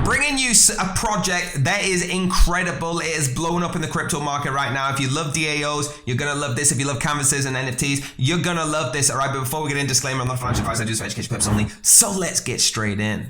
bringing you a project that is incredible. It is blown up in the crypto market right now. If you love DAOs, you're gonna love this. If you love canvases and NFTs, you're gonna love this. All right, but before we get in, disclaimer, I'm not financial advice. I do this for education purposes only. So let's get straight in.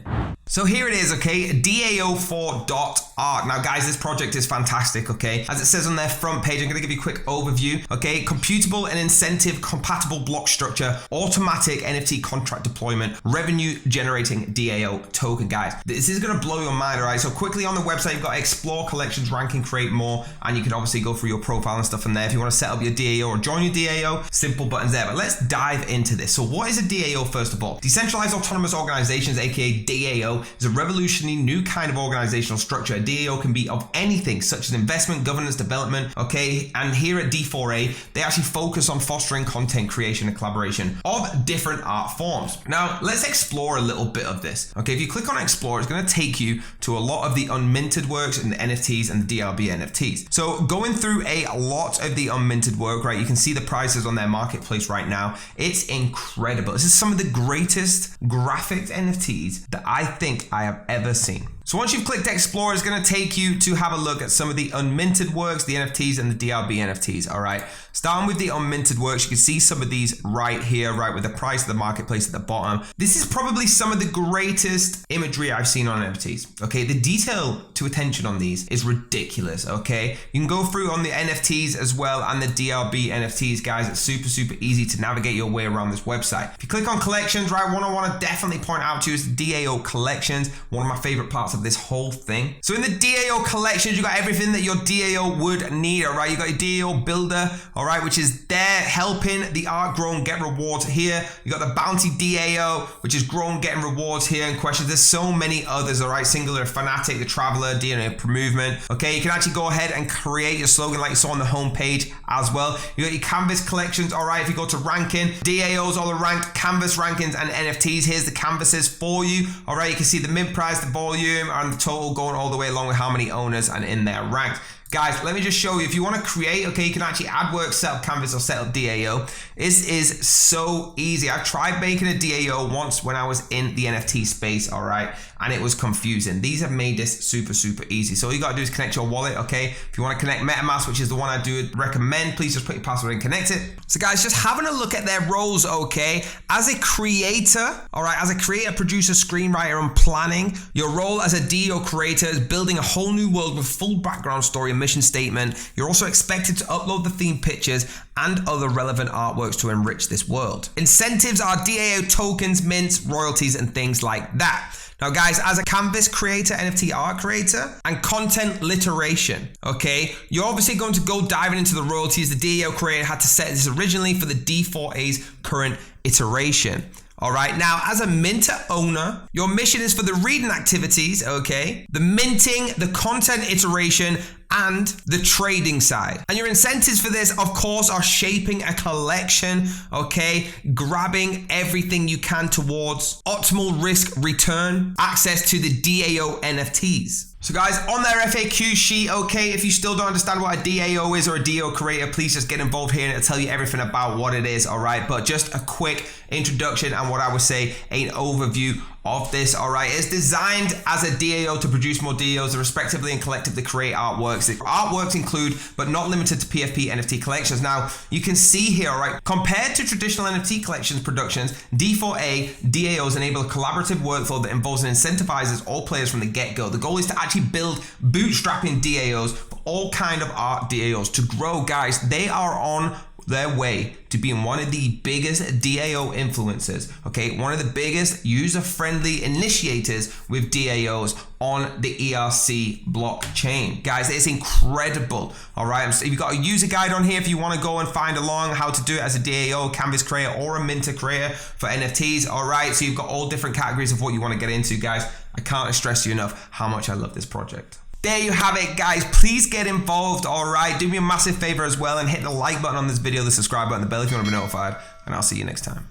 So here it is, okay, DAO4.art. Now guys, this project is fantastic, okay? As it says on their front page, I'm gonna give you a quick overview, okay? Computable and incentive compatible block structure, automatic NFT contract deployment, revenue generating DAO token, guys. This is gonna blow your mind, all right? So quickly on the website, you've got explore collections, ranking, create more, and you can obviously go through your profile and stuff in there. If you wanna set up your DAO or join your DAO, simple buttons there. But let's dive into this. So what is a DAO first of all? Decentralized autonomous organizations, AKA DAO, is a revolutionary new kind of organizational structure. A DAO can be of anything such as investment, governance, development, okay? And here at D4A, they actually focus on fostering content creation and collaboration of different art forms. Now, let's explore a little bit of this, okay? If you click on explore, it's gonna take you to a lot of the unminted works and the NFTs and the DRB NFTs. So going through a lot of the unminted work, right? You can see the prices on their marketplace right now. It's incredible. This is some of the greatest graphic NFTs that I think I have ever seen. So once you've clicked explore, it's gonna take you to have a look at some of the unminted works, the NFTs and the DRB NFTs, all right? Starting with the unminted works, you can see some of these right here, right, with the price of the marketplace at the bottom. This is probably some of the greatest imagery I've seen on NFTs, okay? The detail to attention on these is ridiculous, okay? You can go through on the NFTs as well and the DRB NFTs, guys. It's super, super easy to navigate your way around this website. If you click on collections, right, what I wanna definitely point out to you is DAO collections, one of my favorite parts of this whole thing. So in the DAO collections, you got everything that your DAO would need, all right? You got your DAO builder, all right, which is there helping the art grow and get rewards here. You got the bounty DAO, which is grow and getting rewards here in questions. There's so many others, all right? Singular Fanatic, the Traveler, DNA Movement. Okay, you can actually go ahead and create your slogan like you saw on the home page as well. You got your canvas collections, all right? If you go to ranking, DAOs, all the ranked canvas rankings and NFTs. Here's the canvases for you, all right? You can see the mint price, the volume, and the total going all the way along with how many owners and in their rank. Guys, let me just show you, if you want to create, okay, you can actually add work, set up canvas or set up DAO. This is so easy. I tried making a DAO once when I was in the NFT space, all right, and it was confusing. These have made this super, super easy. So all you got to do is connect your wallet, okay? If you want to connect MetaMask, which is the one I do recommend, please just put your password and connect it. So guys, just having a look at their roles, okay? As a creator, all right, as a creator, producer, screenwriter, and planning, your role as a DAO creator is building a whole new world with full background story and mission statement. You're also expected to upload the theme pictures and other relevant artworks to enrich this world. Incentives are DAO tokens, mints, royalties, and things like that. Now guys, as a canvas creator, NFT art creator, and content literation, okay, you're obviously going to go diving into the royalties. The DAO creator had to set this originally for the D4A's current iteration. All right, now as a minter owner, your mission is for the reading activities, okay, the minting, the content iteration, and the trading side. And your incentives for this, of course, are shaping a collection, okay, grabbing everything you can towards optimal risk return, access to the DAO NFTs. So guys, on their FAQ sheet, okay, if you still don't understand what a DAO is or a DAO creator, please just get involved here and it'll tell you everything about what it is, all right? But just a quick introduction and what I would say an overview of this, all right? It's designed as a DAO to produce more DAOs, respectively and collectively create artworks. The artworks include, but not limited to, PFP NFT collections. Now, you can see here, all right, compared to traditional NFT collections productions, D4A DAOs enable a collaborative workflow that involves and incentivizes all players from the get-go. The goal is to actually build bootstrapping DAOs for all kind of art DAOs to grow, guys. They are on their way to being one of the biggest DAO influencers, okay? One of the biggest user-friendly initiators with DAOs on the ERC blockchain. Guys, it's incredible, all right? So you've got a user guide on here if you want to go and find along how to do it as a DAO, canvas creator, or a minter creator for NFTs, all right? So you've got all different categories of what you want to get into, guys. I can't stress you enough how much I love this project. There you have it, guys. Please get involved, all right? Do me a massive favor as well and hit the like button on this video, the subscribe button, the bell if you want to be notified, and I'll see you next time.